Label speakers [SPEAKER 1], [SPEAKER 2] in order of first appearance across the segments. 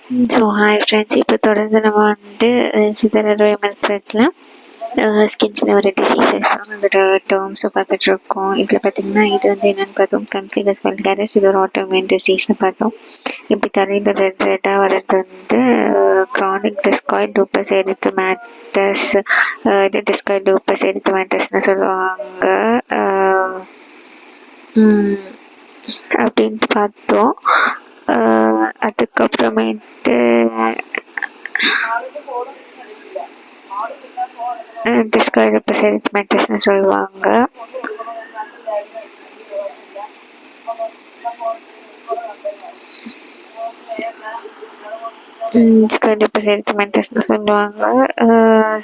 [SPEAKER 1] So hi friends, இப்போ தொடர்ந்து நம்ம வந்து சிதறல் விமர்சனத்தில் ஸ்கின்ஸில் ஒரு டிசீசஸ் அதோட டேர்ம்ஸை பார்த்துட்ருக்கோம். இதில் பார்த்திங்கன்னா இது வந்து என்னென்னு பார்த்தோம், கன்ஃபிகஸ் வல்காரிஸ். இது ஒரு ஆட்டோமியூன் டிசீஸ்னு பார்த்தோம். இப்படி தலையில் ரெட்டாக வர்றது வந்து க்ரானிக் டிஸ்காய்ட் லூப்பஸ் எரித்தமேட்டஸ். இது டிஸ்காய்ட் லூப்பஸ் எரித்தமேட்டஸ்னு சொல்லுவாங்க. அப்படின்ட்டு பார்த்தோம். அதுக்கப்புறமேட்டு டிஸ்காய்ட் லூப்பஸ் எரித்தமேட்டஸ்னு சொல்லுவாங்க. டிஸ்காய்ட் லூப்பஸ் எரித்தமேட்டஸ்னு சொல்லுவாங்க.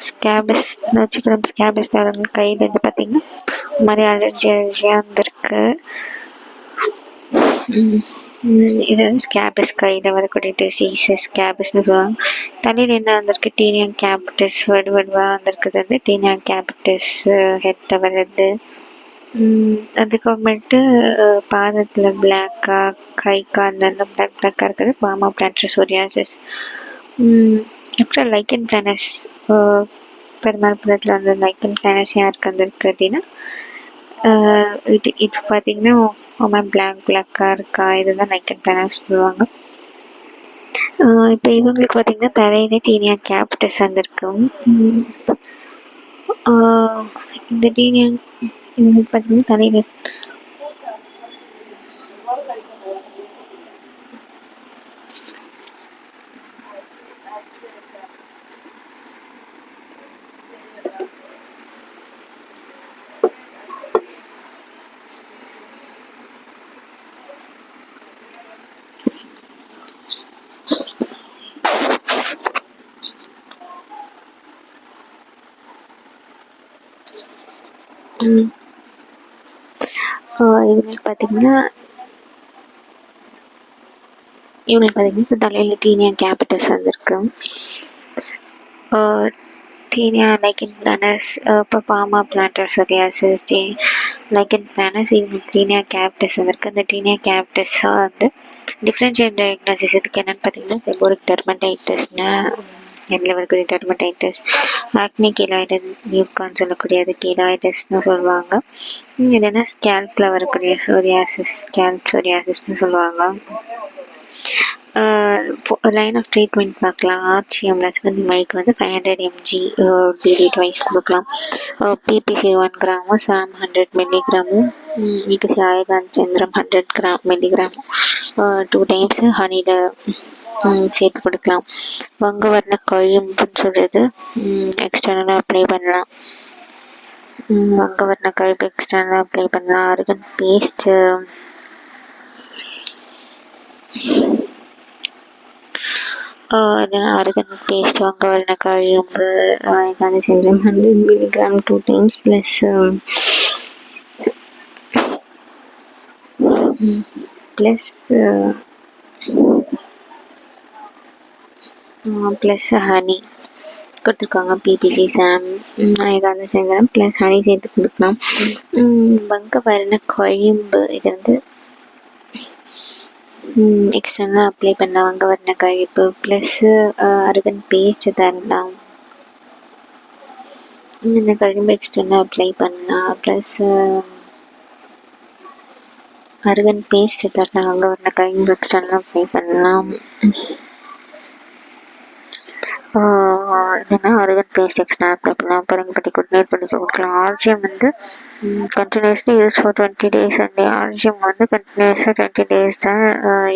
[SPEAKER 1] ஸ்கேபிஸ் வச்சுக்கிறோம். ஸ்கேபிஸ் கையில் வந்து பார்த்திங்கன்னா இந்த மாதிரி அலர்ஜியாக இருந்திருக்கு. இது வந்து ஸ்கேபிஸ் கையில் வரக்கூடிய டிசீஸஸ் ஸ்கேபிஸ்னு சொல்லுவாங்க. தலையில் என்ன வந்திருக்கு, டீனியா கேபிட்டஸ் வடுவடுவாக வந்திருக்குது. வந்து டீனியா கேபிட்டஸ் ஹெட்டில் வர்றது. அதுக்கப்புறமேட்டு பாதத்தில் பிளாக்காக, கை காலெல்லாம் பிளாக்காக இருக்குது, பாமா பிளான்டர் சோரியாசிஸ். அப்புறம் லைக்கன் பிளானஸ், பெருமாள் படத்தில் வந்து லைக்கன் பிளானஸ் யாருக்கு வந்திருக்கு அப்படின்னா இது பார்த்திங்கன்னா பிளாக்காக இருக்கா, இதுதான் லைக்கன் பிளானஸ் சொல்லுவாங்க. இப்போ இவங்களுக்கு பார்த்திங்கன்னா தலையில டீனியா கேபிட்டஸ் வந்திருக்கு. இந்த டீனியா இவங்களுக்கு பார்த்திங்கன்னா தலையில இவங்களுக்கு பார்த்திங்கன்னா தலையில் டீனியா கேபிட்டஸ் வந்திருக்கு. டீனியா லைக்கன் பிளானஸ், இப்போ பாமா பிளான்டர் சோரியாசிஸ், லைக்கன் பிளானஸ், இவங்களுக்கு டீனியா கேபிட்டஸ் வந்திருக்கு. அந்த டீனியா கேபிட்டஸாக வந்து டிஃப்ரென்ஷியல் டயக்னோசிஸ் இதுக்கு என்னென்னு பார்த்தீங்கன்னா செபோரிக் டெர்மடைட்டிஸ்னு எதில் வரக்கூடிய டெர்மடைட்டிஸ், ஆக்னி கீலாய்டல் நியூக்கான்னு சொல்லக்கூடியது கீலாய்டஸ்னு சொல்லுவாங்க. இல்லைன்னா ஸ்கேல்பில் வரக்கூடிய சோரியாசிஸ் ஸ்கேல்ப் சோரியாசிஸ்னு சொல்லுவாங்க. லைன் ஆஃப் ட்ரீட்மெண்ட் பார்க்கலாம். ஆர்ஜிஎம் ரசகந்தி மைக்கு வந்து 500 mg டெய்லி ட்வைஸ் கொடுக்கலாம். பிபிசி 1 கிராமும், சாம் 100 மில்லிகிராமும், இபிசி ஆயகாந்தந்திரம் 100 மில்லிகிராமும் 2 டைம்ஸ் ஹனியில் சேர்த்து கொடுக்கலாம். வங்க வர்ண கழிம்புன்னு சொல்கிறது எக்ஸ்டர்னலாக அப்ளை பண்ணலாம். வங்க வர்ண கழிப்பு எக்ஸ்டர்னலாக அப்ளை பண்ணலாம். அருகன் பேஸ்ட்டு அருகன் பேஸ்ட், வங்க வர்ண கழிம்பு ஆயகாந்தந்திரம் 100 மில்லிகிராம் 2 டைம்ஸ் ப்ளஸ் ஹனி கொடுத்துருக்காங்க. பிபிசி சாம் ஆயகாந்தந்திரம் ப்ளஸ் ஹனி சேர்த்து கொடுக்கலாம். வங்க வர்ண கழிம்பு இது வந்து எக்ஸ்டர்னலாக அப்ளை பண்ணலாம். வங்க வர்ண கழிப்பு ப்ளஸ்ஸு அருகன் பேஸ்ட் தரலாம். இந்த கழிம்பு எக்ஸ்டர்னலாக அப்ளை பண்ணலாம். ப்ளஸ்ஸு அருகன் பேஸ்ட் தரலாம். வங்க வர்ண கழிம்பு எக்ஸ்டர்னலாக அப்ளை பண்ணலாம். இல்லைன்னா அருகன் பேஸ்ட் எக்ஸ்டர்னலாக அப்ளை பண்ணலாம். பரங்கப்பட்டி குடிநீர் பிடிக்க கொடுக்கலாம். ஆர்ஜிஎம் வந்து கண்டினியூஸ்லி யூஸ் ஃபார் 20 days. அந்த ஆர்ஜிஎம் வந்து கண்டினியூஸாக 20 days தான்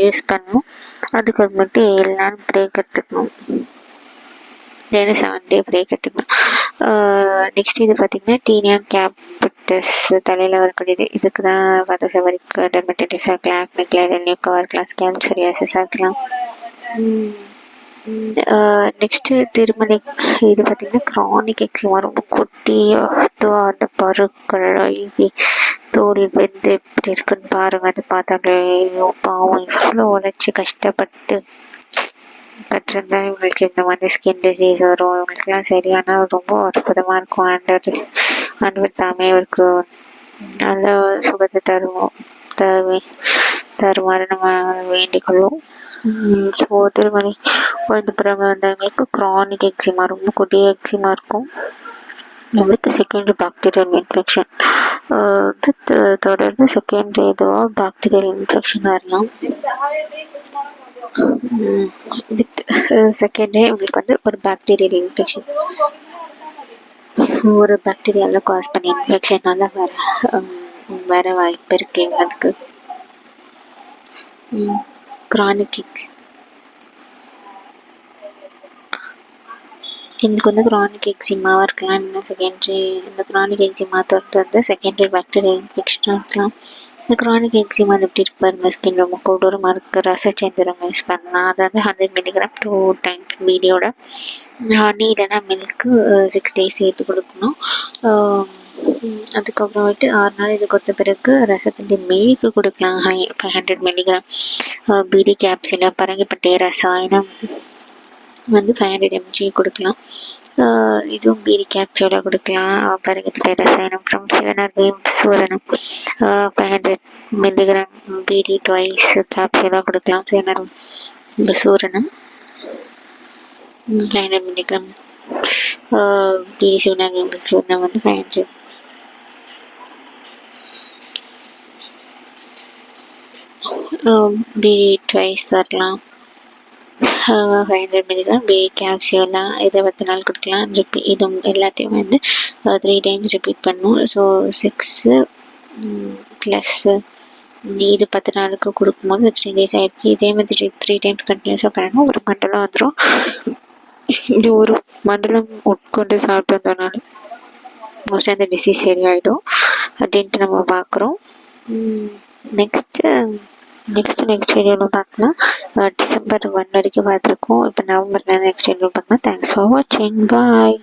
[SPEAKER 1] யூஸ் பண்ணணும். அதுக்கப்புறமேட்டு 7 நாள் பிரேக் எடுத்துக்கணும். டெய்லி 7 day பிரேக் எடுத்துக்கணும். நெக்ஸ்ட் இது பார்த்திங்கன்னா டீனியா கேபிட்டஸ் தலையில் வரக்கூடியது. இதுக்கு தான் பார்த்தா செபோரிக் டெர்மடைட்டிஸாக இருக்கலாம், ஆக்னி கீலாய்டல் நியூக்காவாக இருக்கலாம், ஸ்கேல்ப் சோரியாசிஸாக இருக்கலாம். நெக்ஸ்ட்டு திருமலை இது பார்த்திங்கன்னா க்ரானிக் எக்ஸிமா, ரொம்ப கொட்டி அந்த பருக்கள் அழுகி தோல் வெந்து எப்படி இருக்குன்னு பாருங்கள். அது பார்த்தாலே பாவம் இவ்வளோ உழைச்சி கஷ்டப்பட்டு கட்டிருந்தா இவங்களுக்கு இந்த மாதிரி ஸ்கின் டிசீஸ் வரும். இவங்களுக்குலாம் சரியான ரொம்ப அற்புதமாக இருக்கும். ஆண்டவர் தாமே இவருக்கு நல்ல சுகத்தை தருவோம். தருமாறு நம்ம வேண்டிக்கொள்வோம். ஸோ திருமணி குழந்தை பிறகு வந்தவங்களுக்கு க்ரானிக் எக்ஸிமா, ரொம்ப கொடிய எக்ஸிமா இருக்கும். வித் செகண்டரி பாக்டீரியல் இன்ஃபெக்ஷன், தொடர்ந்து செகண்டரி இதுவாக பாக்டீரியல் இன்ஃபெக்ஷன் வரலாம். வித் செகண்டரி உங்களுக்கு வந்து ஒரு பாக்டீரியல் இன்ஃபெக்ஷன், ஒரு பாக்டீரியாவில் காஸ் பண்ணி இன்ஃபெக்ஷனால் வர வாய்ப்பு இருக்குது இவங்களுக்கு. க்ரானிக் எங்களுக்கு வந்து க்ரானிக் எக்ஸிமாவாக இருக்கலாம். இன்னும் செகண்டரி இந்த க்ரானிக் எக்ஸிமா தொடர்ந்து வந்து செகண்டரி பாக்டீரியல் இன்ஃபெக்ஷனாக இருக்கலாம். இந்த க்ரானிக் எக்ஸிமா எப்படி இருக்கு பாருங்கள், ஸ்கின் ரொம்ப கொடூரமாக இருக்குது. ரசச்சந்திரம் யூஸ் பண்ணலாம், அதாவது 100 mg 2 times வீடியோட ஹனி இல்லைன்னா மில்க்கு 6 days சேர்த்து கொடுக்கணும். அதுக்கப்புறமேட்டு 6 நாள் இது கொடுத்த பிறகு ரசத்தந்தி மில்க்கு கொடுக்கலாம் 500 mg. பீடி கேப்சில் பரங்கிப்பட்டை ரசாயனம் வந்து 500 mg கொடுக்கலாம். இதுவும் பீடி கேப்சூலாக கொடுக்கலாம். பரங்கிப்பட்டை ரசாயனம் ஃப்ரம் சிவனர்வேம் சூரணம் 500 mg பீடி ட்வைஸ் கேப்சூலாக கொடுக்கலாம். சிவனர் சூரணம் 500 mg பீடி சிவனர்வேம் சூரணம் வந்து 500. பீடி ட்வைஸ் தரலாம் 500 mg பீடி கேப்சியூலாம். இதை 10 நாள் கொடுக்கலாம். இது எல்லாத்தையும் வந்து 3 times ரிப்பீட் பண்ணணும். ஸோ 6 + இது 10 நாளுக்கு கொடுக்கும்போது 16 days ஆகிடுச்சு. இதே மாதிரி 3 times கண்டினியூஸாக பண்ணணும். ஒரு மண்டலம் வந்துடும். இது ஒரு மண்டலம் உட்கொண்டு சாப்பிட்டு வந்தோம்னால மோஸ்ட்டாக அந்த டிசீஸ் சரியாயிடும் அப்படின்ட்டு நம்ம பார்க்குறோம். நெக்ஸ்ட்டு வீடியோவில் பார்க்கலாம். December 1 வரைக்கும் பார்த்துருக்கோம். இப்போ November நெக்ஸ்ட் வீடியோவில் பார்க்கலாம். தேங்க்ஸ் ஃபார் வாட்சிங். பாய்.